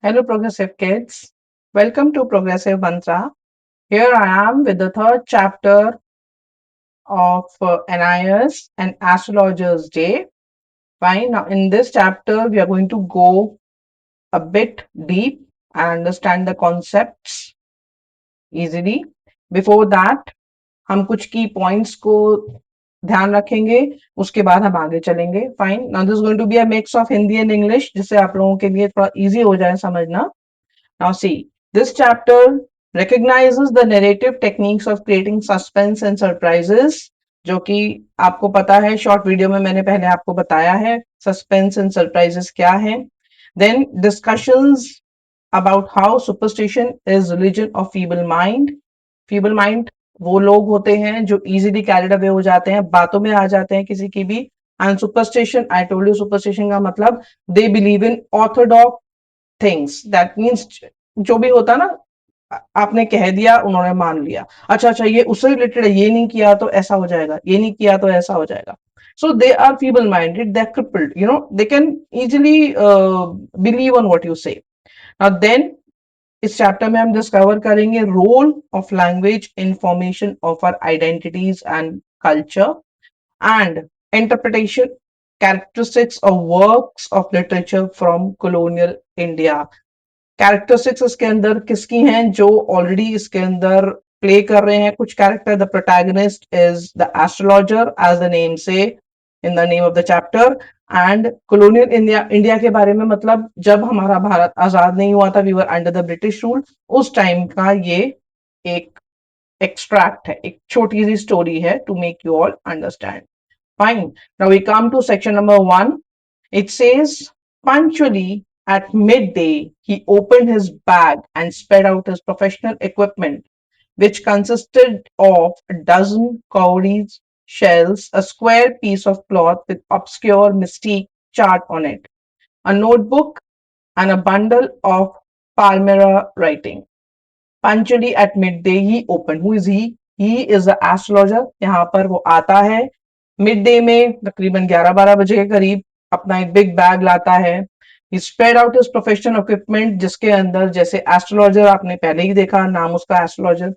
Hello, progressive kids. Welcome to Progressive Mantra. Here I am with the third chapter of NIS and Astrologers Day. Fine. Now, in this chapter, we are going to go a bit deep and understand the concepts easily. Before that, हम कुछ की points को ध्यान रखेंगे, उसके बाद हम आगे चलेंगे. Fine. Now this is going to be a mix of Hindi and English, जिससे आप लोगों के लिए थोड़ा इजी हो जाए समझना. Now see, this chapter recognizes the narrative techniques of creating suspense and surprises, जो कि आपको पता है, शॉर्ट वीडियो में मैंने पहले आपको बताया है सस्पेंस एंड सरप्राइजेस क्या है. Then discussions about how superstition is religion of feeble mind. Feeble mind वो लोग होते हैं जो easily carried away हो जाते हैं, बातों में आ जाते हैं किसी की भी. And superstition, I told you superstition का मतलब they believe in orthodox things. That means जो भी होता है ना, आपने कह दिया, उन्होंने मान लिया, अच्छा अच्छा ये उससे रिलेटेड है, ये नहीं किया तो ऐसा हो जाएगा, ये नहीं किया तो ऐसा हो जाएगा. So they are feeble minded, they are crippled, they can easily believe on what you say. Now then इस चैप्टर में हम डिस्कवर करेंगे role of language in formation of our identities and culture and interpretation characteristics of works of literature from colonial India. Characteristics इसके अंदर किसकी हैं जो already इसके अंदर प्ले कर रहे हैं कुछ character. The protagonist is the astrologer as the name say in the name of the chapter. And colonial India के बारे में मतलब जब हमारा भारत आजाद नहीं हुआ था, we were under the British rule, उस टाइम का ये एक एक्सट्रैक्ट है, एक छोटी सी स्टोरी है to make you all understand. Fine. Now we come to section number 1. It says, punctually at midday, he opened his bag and spread out his professional equipment, which consisted of a dozen cowries, shells, a square piece of cloth with obscure mystique chart on it, a notebook, and a bundle of Palmyra writing. Punctually at midday, he opened. Who is he? He is the astrologer. यहाँ पर वो आता है mid day में, तकरीबन 11-12 बजे के करीब, अपना एक बिग बैग लाता है. He spread out his professional equipment, जिसके अंदर जैसे एस्ट्रोलॉजर आपने पहले ही देखा, नाम उसका astrologer.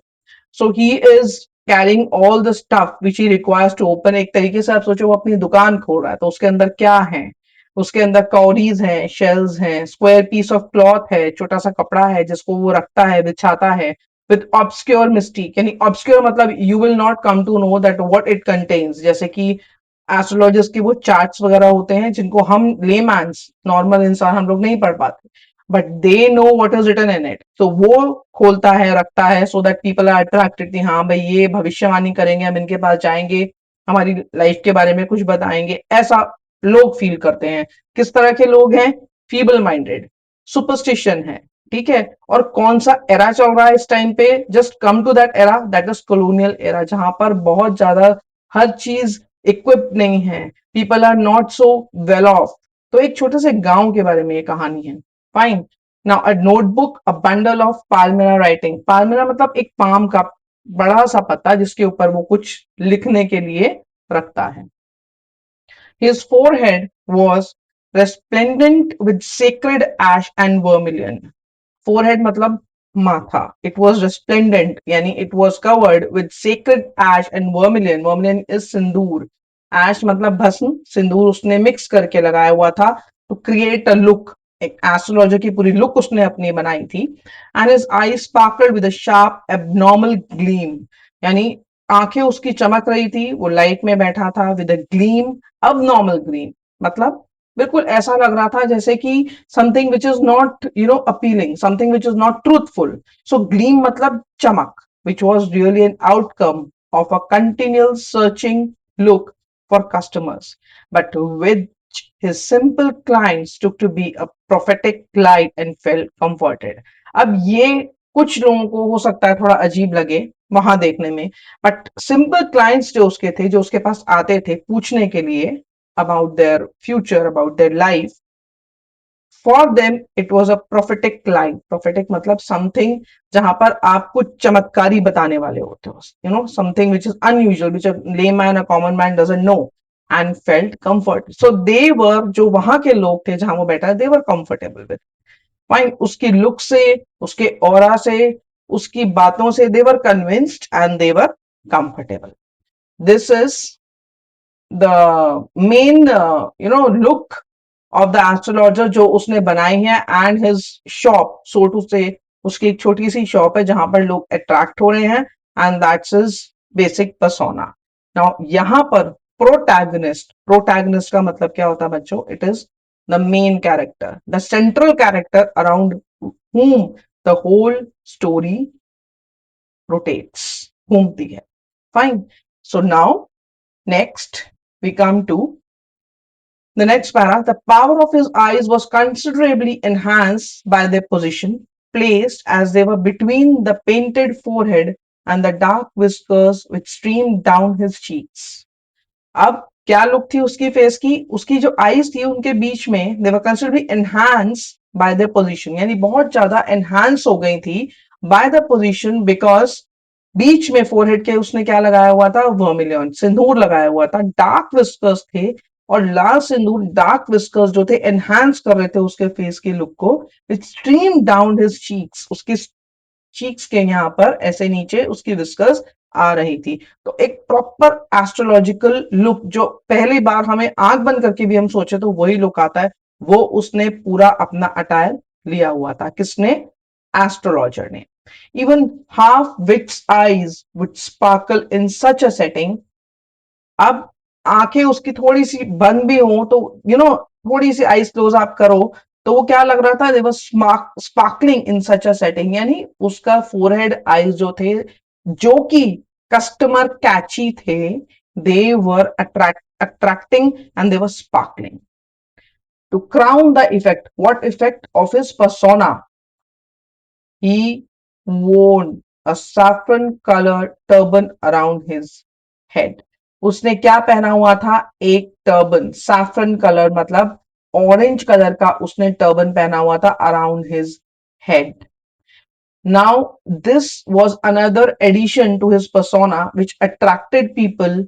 So he is carrying all the stuff which he requires to open. एक तरीके से आप सोचो वो अपनी दुकान खोल रहा है, तो उसके अंदर क्या है, उसके अंदर कौरीज हैं, शेल्स हैं, स्क्वायर पीस ऑफ क्लॉथ है, छोटा सा कपड़ा है जिसको वो रखता है, बिछाता है, विद ऑब्सक्योर मिस्टीक. यानी ऑब्सक्योर मतलब you will not come to know that what it contains. जैसे कि एस्ट्रोलॉजर्स के वो चार्ट्स वगैरह होते हैं जिनको हम लेमैन्स, नॉर्मल इंसान, हम लोग नहीं पढ़ पाते, but they know what is written in it. तो वो खोलता है, रखता है, so that people are attracted. हाँ भाई ये भविष्यवाणी करेंगे, हम इनके पास जाएंगे, हमारी लाइफ के बारे में कुछ बताएंगे, ऐसा लोग फील करते हैं. किस तरह के लोग हैं? Feeble minded. सुपरस्टिशन है, ठीक है. और कौन सा एरा चल रहा है इस टाइम पे? Just come to that era, that is colonial era, जहां पर बहुत ज्यादा हर चीज इक्विप्ड नहीं है, people are not so well off. तो एक छोटे से गांव के बारे में ये कहानी है. Fine. Now a notebook, a bundle of palmyra writing. Palmyra मतलब एक पाम का बड़ा सा पत्ता जिसके ऊपर वो कुछ लिखने के लिए रखता है. His forehead was resplendent with sacred ash and vermilion. Forehead मतलब माथा. It was resplendent यानी it was covered with sacred ash and vermilion. Vermilion is Sindoor. Ash मतलब भस्म, सिंदूर उसने मिक्स करके लगाया हुआ था to create a look. एक एस्ट्रोलॉजर की पूरी लुक उसने अपनी बनाई थी. And his eyes sparkled with a sharp abnormal gleam. यानी आंखें उसकी चमक रही थी, वो लाइट में बैठा था, विद अ ग्लीम, अब नॉर्मल ग्लीम मतलब बिल्कुल ऐसा लग रहा था जैसे कि something which is not appealing, something which is not truthful. So gleam मतलब चमक, which was really an outcome of a continual searching look for customers, but with his simple clients took to be a prophetic light and felt comforted. अब ये कुछ लोगों को हो सकता है थोड़ा अजीब लगे वहां देखने में, बट सिंपल क्लाइंट्स जो उसके थे, जो उसके पास आते थे पूछने के लिए about their future, about their life, for them it was a prophetic light. Prophetic मतलब समथिंग जहां पर आप कुछ चमत्कारी बताने वाले होते हो, something which is unusual, which a layman, a common man doesn't know, and felt comfort. So they were, जो वहां के लोग थे जहां वो बैठा, they were comfortable with. Fine, उसकी लुक से, उसके ऑरा से, उसकी बातों से दे वर convinced and they were comfortable. This is the main look of the astrologer जो उसने बनाई है, and his shop, so to say उसकी एक छोटी सी शॉप है जहां पर लोग अट्रैक्ट हो रहे हैं, and that's his basic persona. Now यहां पर प्रोटैगनिस्ट, प्रोटैगनिस्ट का मतलब क्या होता है बच्चों? It is the main character, the central character around whom the whole story rotates, घूमती है. Fine. So now next we come to the next para. The power of his eyes was considerably enhanced by their position, placed as they were between the painted forehead and the dark whiskers which streamed down his cheeks. अब क्या look थी उसकी face की? उसकी जो eyes थी उनके बीच में, दे वर कंसिडरबली एनहांस बाय द पोजीशन, यानी बहुत ज्यादा एनहांस हो गई थी बाय द पोजीशन, बिकॉज बीच में फोरहेड के उसने क्या लगाया हुआ था? वर्मिलियन, सिंदूर लगाया हुआ था. डार्क विस्कर्स थे, और लाल सिंदूर, डार्क विस्कर्स जो थे एनहांस कर रहे थे उसके फेस की लुक को. विच स्ट्रीम डाउन हिज चीक्स, उसकी चीक्स के यहाँ पर ऐसे नीचे उसकी विस्कर्स आ रही थी. तो एक प्रॉपर एस्ट्रोलॉजिकल लुक, जो पहली बार हमें आंख बंद करके भी हम सोचे तो वही लुक आता है, वो उसने पूरा अपना अटायर लिया हुआ था. किसने? एस्ट्रोलॉजर ने. Even half wits eyes which sparkle in such a setting. अब आंखें उसकी थोड़ी सी बंद भी हो तो थोड़ी सी आईज क्लोज आप करो तो वो क्या लग रहा था? देवर sparkling in such a setting, यानी उसका फोरहेड आईज जो थे, जो कि कस्टमर कैची थे, they were attracting and they were sparkling. To crown the effect, what effect of his persona? He worn a saffron colored turban around his head. उसने क्या पहना हुआ था? एक टर्बन, सैफरन कलर मतलब ऑरेंज कलर का उसने टर्बन पहना हुआ था around his head. Now, this was another addition to his persona which attracted people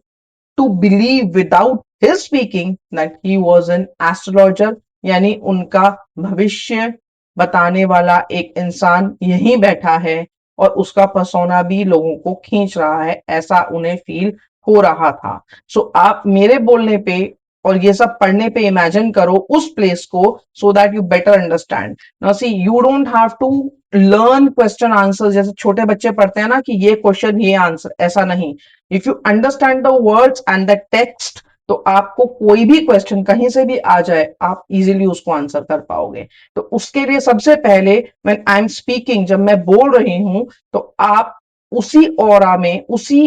to believe without his speaking that he was an astrologer, यानी उनका भविष्य बताने वाला एक इंसान यहीं बैठा है और उसका पर्सोना भी लोगों को खींच रहा है, ऐसा उन्हें फील हो रहा था. सो आप मेरे बोलने पे और ये सब पढ़ने पे इमेजिन करो उस प्लेस को, so that you better understand. Now see, you don't have to learn question answer जैसे छोटे बच्चे पढ़ते हैं ना कि ये क्वेश्चन ये आंसर, ऐसा नहीं. If you understand the words and the text, तो आपको कोई भी क्वेश्चन कहीं से भी आ जाए, आप इजीली उसको आंसर कर पाओगे. तो उसके लिए सबसे पहले व्हेन आई एम स्पीकिंग, जब मैं बोल रही हूं, तो आप उसी ऑरा में, उसी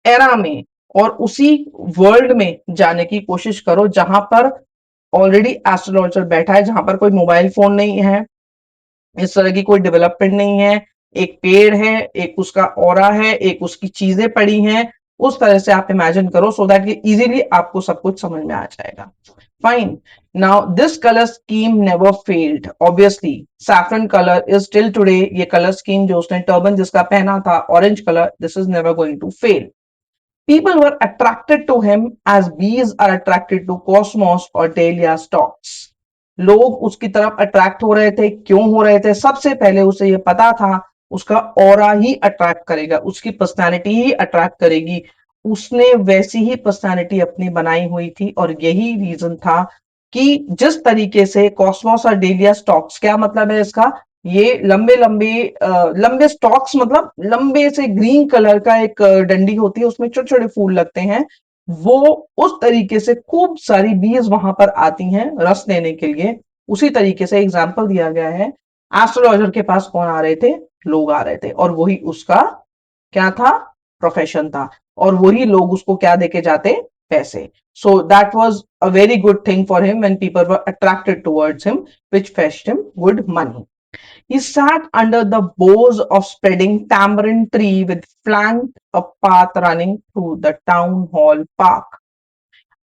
एरा में और उसी वर्ल्ड में जाने की कोशिश करो जहां पर ऑलरेडी एस्ट्रोलॉजर बैठा है, जहां पर कोई मोबाइल फोन नहीं है, इस तरह की कोई डेवलपमेंट नहीं है, एक पेड़ है, एक उसका ऑरा है, एक उसकी चीजें पड़ी हैं. उस तरह से आप इमेजिन करो सो दैट ये इजीली आपको सब कुछ समझ में आ जाएगा. Fine. Now this colour scheme never failed. Obviously saffron colour is still today, ये कलर स्कीम जो उसने टर्बन जिसका पहना था orange colour, this is never going to fail. People were attracted to him as bees are attracted to cosmos or dahlia stalks. लोग उसकी तरफ attract हो रहे थे. क्यों हो रहे थे? सबसे पहले उसे यह पता था उसका ऑरा ही अट्रैक्ट करेगा, उसकी पर्सनालिटी ही अट्रैक्ट करेगी. उसने वैसी ही पर्सनालिटी अपनी बनाई हुई थी और यही रीजन था कि जिस तरीके से कॉस्मोस और डेलिया स्टॉक्स, क्या मतलब है इसका? ये लंबे लंबे लंबे स्टॉक्स, मतलब लंबे से ग्रीन कलर का एक डंडी होती है, उसमें छोटे छोटे फूल लगते हैं. वो उस तरीके से खूब सारी बीज वहां पर आती हैं रस लेने के लिए. उसी तरीके से एग्जाम्पल दिया गया है. एस्ट्रोलॉजर के पास कौन आ रहे थे? लोग आ रहे थे, और वही उसका क्या था? प्रोफेशन था. और वही लोग उसको क्या देके जाते? पैसे. So that was a very good thing for him when people were attracted towards him, which fetched him good money. He sat under the boughs of spreading tamarind tree with flanked a path running through the town hall park.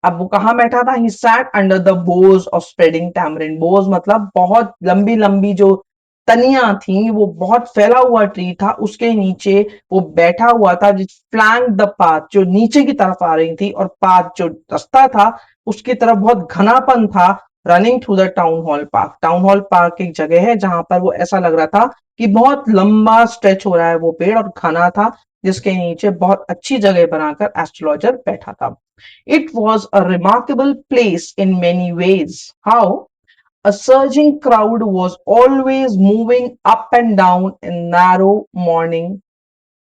अब वो कहाँ बैठा था? He sat under the boughs of spreading tamarind. Boughs मतलब बहुत लंबी लंबी जो तनियां थी, वो बहुत फैला हुआ ट्री था, उसके नीचे वो बैठा हुआ था. जिस फ्लैंक द पाथ, जो नीचे की तरफ आ रही थी, और पाथ जो रास्ता था उसकी तरफ बहुत घनापन था, running through the town hall park. Town hall park एक जगह है जहां पर वो ऐसा लग रहा था कि बहुत लंबा स्ट्रेच हो रहा है वो पेड़, और घना था, जिसके नीचे बहुत अच्छी जगह बनाकर एस्ट्रोलॉजर बैठा था। It was a remarkable place in many ways. How? A surging crowd was always moving up and down in narrow morning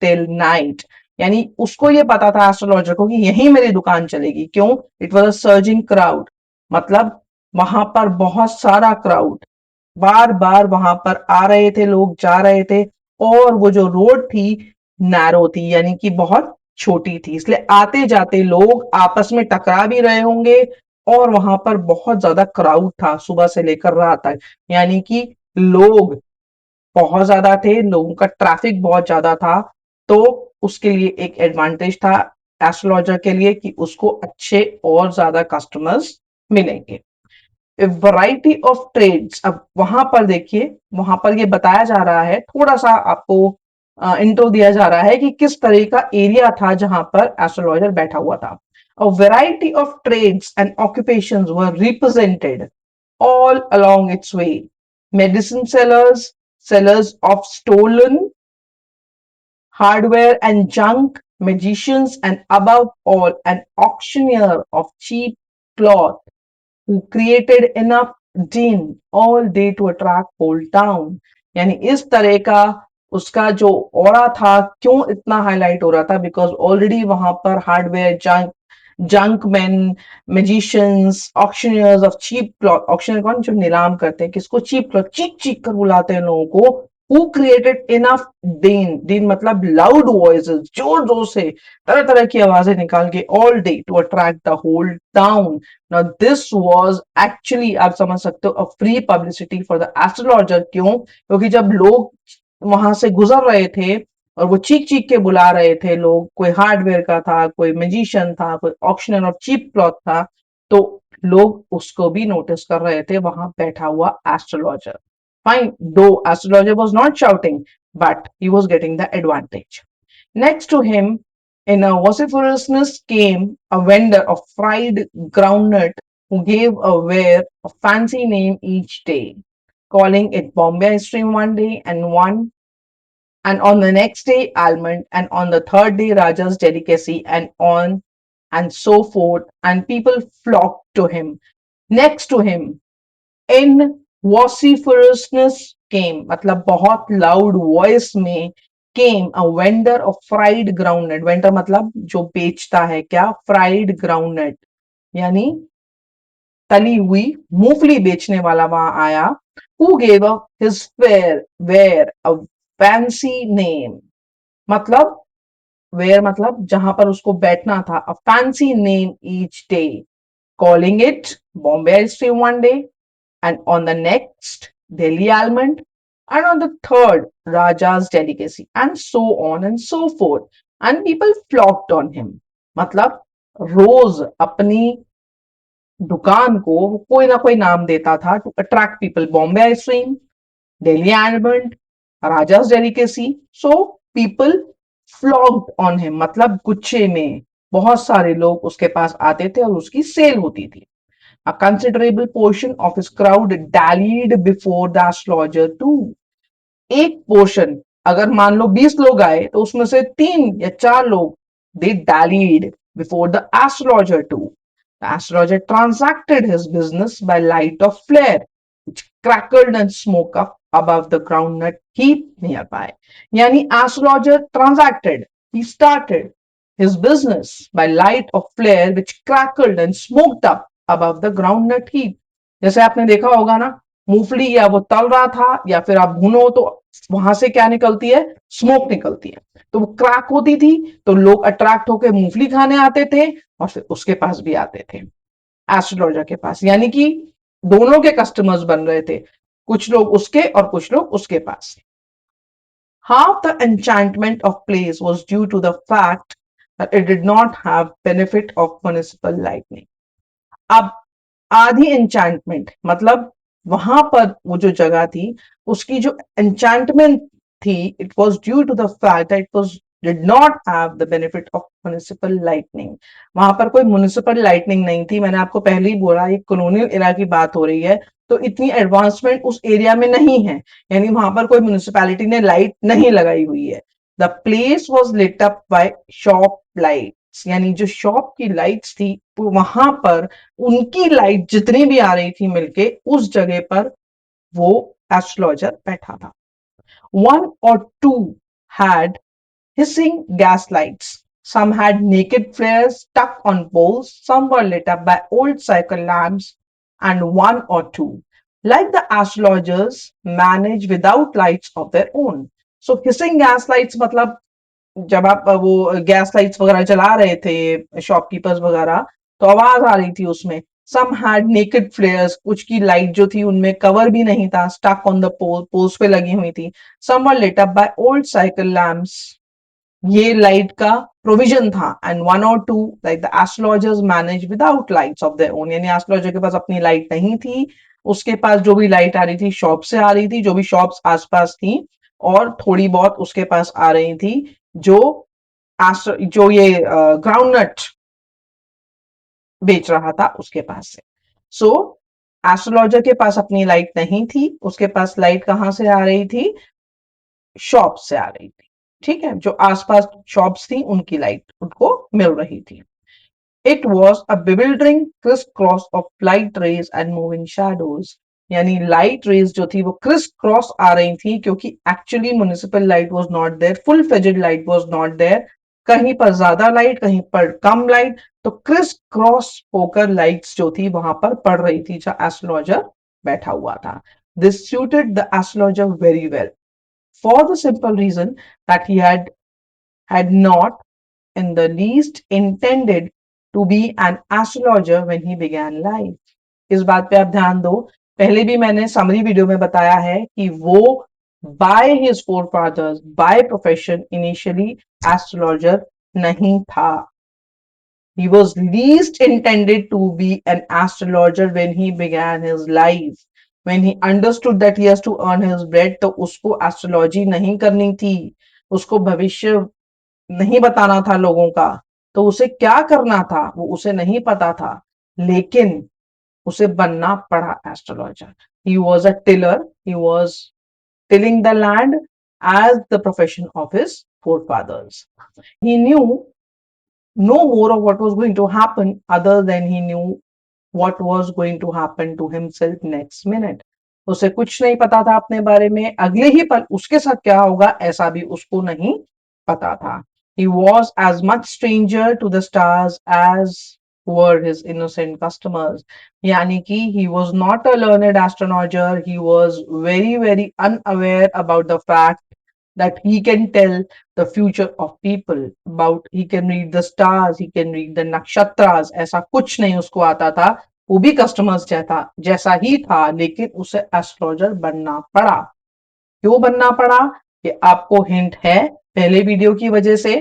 till night। यानी उसको ये पता था एस्ट्रोलॉजर को कि यही मेरी दुकान चलेगी। क्यों? It was a surging crowd, मतलब वहां पर बहुत सारा क्राउड बार बार वहां पर आ रहे थे, लोग जा रहे थे, और वो जो रोड थी नैरो थी, यानी कि बहुत छोटी थी, इसलिए आते जाते लोग आपस में टकरा भी रहे होंगे, और वहां पर बहुत ज्यादा क्राउड था सुबह से लेकर रात तक, यानी कि लोग बहुत ज्यादा थे, लोगों का ट्रैफिक बहुत ज्यादा था। तो उसके लिए एक एडवांटेज था एस्ट्रोलॉजर के लिए कि उसको अच्छे और ज्यादा कस्टमर्स मिलेंगे। Variety of trades. अब वहां पर देखिए, वहां पर ये बताया जा रहा है, थोड़ा सा आपको इंट्रो दिया जा रहा है कि किस तरह का एरिया था जहां पर एस्ट्रोलॉजर बैठा हुआ था। A variety of trades and occupations were represented all along its way. Medicine sellers, sellers of stolen hardware and junk, magicians, and above all, an auctioneer of cheap cloth who created enough din all day to attract whole town। यानी इस तरह का उसका जो aura था, क्यों इतना highlight हो रहा था? बिकॉज ऑलरेडी वहां पर hardware, junk man, magicians, auctioneers of cheap cloth. Auctioneer कौन? जो नीलाम करते हैं, किसको? Cheap cloth. चीख चीख कर बुलाते हैं लोगों को। हु क्रिएटेड इनफ दिन, दिन मतलब लाउड वॉइसेस, जोर जोर से तरह तरह की आवाजें निकाल के, all day to attract the whole town. Now this was actually, आप समझ सकते हो, a free publicity for the astrologer. क्यों? क्योंकि जब लोग वहां से गुजर रहे थे और वो चीख चीख के बुला रहे थे लोग, कोई हार्डवेयर का था, कोई मैजिशियन था, कोई ऑक्शनर ऑफ चीप क्लॉथ था, तो लोग उसको भी नोटिस कर रहे थे, वहां बैठा हुआ एस्ट्रोलॉजर। फाइन, दो astrologer was not shouting, but he was getting the advantage. Next to him, in a vociferousness, came a vendor of fried groundnut who gave a ware a fancy name each day, calling it Bombay ice cream one day, and on the next day almond, and on the third day Raja's delicacy, and on and so forth, and people flocked to him. Next to him, in vociferousness came, मतलब बहुत loud voice में, came a vendor of fried groundnut। vendor मतलब जो बेचता है क्या? fried groundnut, यानी तली हुई मूंगफली बेचने वाला वहां आया। Who gave up his wear a fancy name, मतलब वेयर मतलब जहां पर उसको बैठना था, a fancy name each day, calling it Bombay ice cream one day, and on the next Delhi almond, and on the third Raja's delicacy, and so on and so forth, and people flocked on him। मतलब रोज अपनी दुकान को कोई ना कोई नाम देता था to attract people. Bombay ice cream, Delhi almond, Raja's delicacy, so people flocked on him, मतलब गुच्छे में बहुत सारे लोग उसके पास आते थे और उसकी सेल होती थी। A considerable portion of his crowd dallied before the astrologer too। एक पोर्शन, अगर मान लो 20 लोग आए तो उसमें से 3 या 4 लोग, they dallied before the astrologer too। The astrologer transacted his business by light of flare which crackled and smoke up above the groundnut heap nearby। यानी astrologer transacted, he started his business by light of flare which crackled and smoked up above the groundnut heap। जैसे आपने देखा होगा ना, मूंगफली या वो तल रहा था या फिर आप भूनो तो वहां से क्या निकलती है? स्मोक निकलती है, तो वो क्रैक होती थी, तो लोग अट्रैक्ट होकर मूंगफली खाने आते थे और फिर उसके पास भी आते थे, एस्ट्रोलॉजर के पास, यानी कि दोनों के कस्टमर्स बन रहे थे, कुछ लोग उसके और कुछ लोग उसके पास। Half the enchantment of place was due to the fact that it did not have benefit of municipal lightning। अब आधी एंचांटमेंट मतलब वहां पर वो जो जगह थी उसकी जो एंचांटमेंट थी, it was due to the fact that it was did not have the benefit of municipal lightning. वहां पर कोई म्युनिसिपल लाइटनिंग नहीं थी. मैंने आपको पहले ही बोला ये कॉलोनियल एरा की बात हो रही है, तो इतनी एडवांसमेंट उस एरिया में नहीं है, यानी वहां पर कोई म्युनिसिपैलिटी ने लाइट नहीं लगाई हुई है. The place was lit up by shop lights, यानी जो शॉप की लाइट्स थी वहां पर उनकी लाइट जितनी भी आ रही थी मिलके उस जगह पर वो एस्ट्रोलॉजर बैठा था. One or two had hissing gas lights. Some had naked flares stuck on poles. Some were lit up by old cycle lamps, and one or two, like the astrologers, manage without lights of their own. So hissing gas lights मतलब जब आप वो gas lights वगैरह चला रहे थे shopkeepers वगैरह, तो आवाज आ रही थी उसमें. सम हैड नेकेड फ्लेयर्स, कुछ की लाइट जो थी उनमें कवर भी नहीं था, स्टक ऑन द पोल्स पे लगी हुई थी. Some were lit up by old cycle lamps, ये लाइट का प्रोविजन था. एंड वन और two like the astrologers manage without lights of their own, यानी एस्ट्रोलॉजर के पास अपनी लाइट नहीं थी, उसके पास जो भी लाइट आ रही थी शॉप से आ रही थी, जो भी शॉप्स आसपास थी, और थोड़ी बहुत उसके पास आ रही थी जो जो ये ग्राउंड नट बेच रहा था उसके पास से. सो एस्ट्रोलॉजर के पास अपनी लाइट नहीं थी, उसके पास लाइट कहां से आ रही थी, शॉप से आ रही थी. ठीक है, जो आसपास शॉप्स थी उनकी लाइट उनको मिल रही थी. It was a bewildering crisscross of light rays and moving shadows. यानी लाइट रेज जो थी वो क्रिस क्रॉस आ रही थी, क्योंकि actually municipal light was not there, full fledged light was not there. कहीं पर ज्यादा लाइट, कहीं पर कम लाइट, तो क्रिस क्रॉस होकर लाइट्स जो थी वहां पर पड़ रही थी जहां एस्ट्रोलॉजर बैठा हुआ था. This suited the astrologer very well for the simple reason that he had not in the least intended to be an astrologer when he began life. इस बात पे आप ध्यान दो, पहले भी मैंने समरी वीडियो में बताया है कि वो by his forefathers by profession initially astrologer नहीं था. He was least intended to be an astrologer when he began his life. When he understood that he has to earn his bread, तो उसको astrology नहीं करनी थी, उसको भविष्य नहीं बताना था लोगों का. तो उसे क्या करना था वो उसे नहीं पता था, लेकिन उसे बनना पड़ा astrologer. He was a tiller, he was tilling the land as the profession of his forefathers. He knew no more of what was going to happen other than he knew what was going to happen to himself next minute. उसे कुछ नहीं पता था अपने बारे में, अगले ही पल उसके साथ क्या होगा ऐसा भी उसको नहीं पता था. He was as much stranger to the stars as were his innocent customers. यानी कि he was not a learned astrologer, he was very very unaware about the fact that he can tell the future of people. About he can read the stars, he can read the nakshatras. ऐसा कुछ नहीं उसको आता था, वो भी customers जैसा ही था, लेकिन उसे एस्ट्रोलॉजर बनना पड़ा. क्यों बनना पड़ा ये आपको हिंट है पहले वीडियो की वजह से.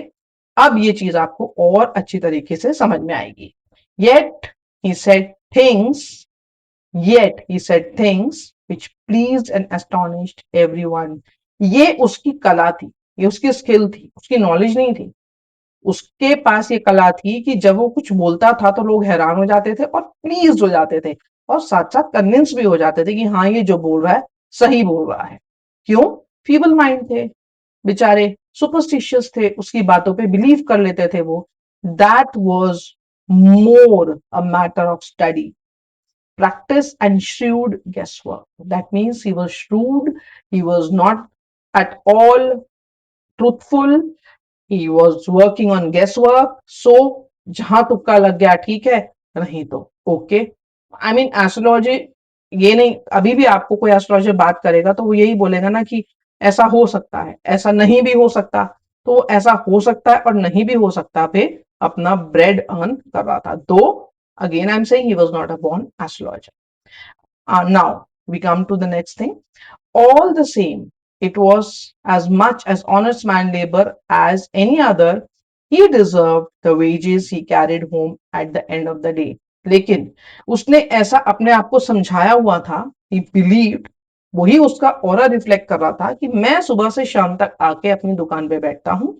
अब ये चीज आपको और अच्छी तरीके से समझ में आएगी. Yet he said things, yet he said things which pleased and astonished everyone. ये उसकी कला थी, ये उसकी स्किल थी, उसकी नॉलेज नहीं थी. उसके पास ये कला थी कि जब वो कुछ बोलता था तो लोग हैरान हो जाते थे और प्लीज हो जाते थे, और साथ साथ कन्विंस भी हो जाते थे कि हाँ ये जो बोल रहा है सही बोल रहा है. क्यों? फीबल माइंड थे बेचारे, सुपरस्टिशियस थे, उसकी बातों पे बिलीव कर लेते थे वो. That was more a matter of study, practice and shrewd guesswork. That means he was shrewd, he was not at all truthful, he was working on guesswork. So जहां तुक्का लग गया ठीक है, नहीं तो ओके. आई मीन एस्ट्रोलॉजी ये नहीं, अभी भी आपको कोई एस्ट्रोलॉजर बात करेगा तो वो यही बोलेगा ना कि ऐसा हो सकता है, ऐसा नहीं भी हो सकता. तो ऐसा हो सकता है और नहीं भी हो सकता पे अपना ब्रेड अर्न कर रहा था. दो again I'm saying he was not a born astrologer. Now we come to the next thing. All the same, it was as much as honest man labor as any other. He deserved the wages he carried home at the end of the day. लेकिन उसने ऐसा अपने आप को समझाया हुआ था, he believed, वही उसका ऑरा रिफ्लेक्ट कर रहा था कि मैं सुबह से शाम तक आके अपनी दुकान पे बैठता हूँ,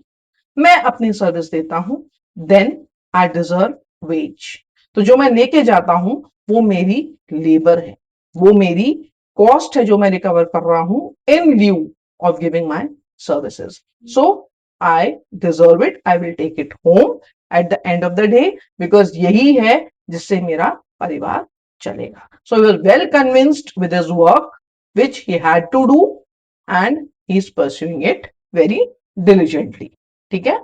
मैं अपनी सर्विस देता हूं, देन आई डिजर्व वेज। तो जो मैं लेके जाता हूं वो मेरी लेबर है, वो मेरी कॉस्ट है जो मैं रिकवर कर रहा हूं in lieu of giving my services. So I deserve it, I will take it home at the end of the day, because यही है जिससे मेरा परिवार चलेगा। So he was well convinced with his work which he had to do, and he is pursuing it very diligently. ठीक है,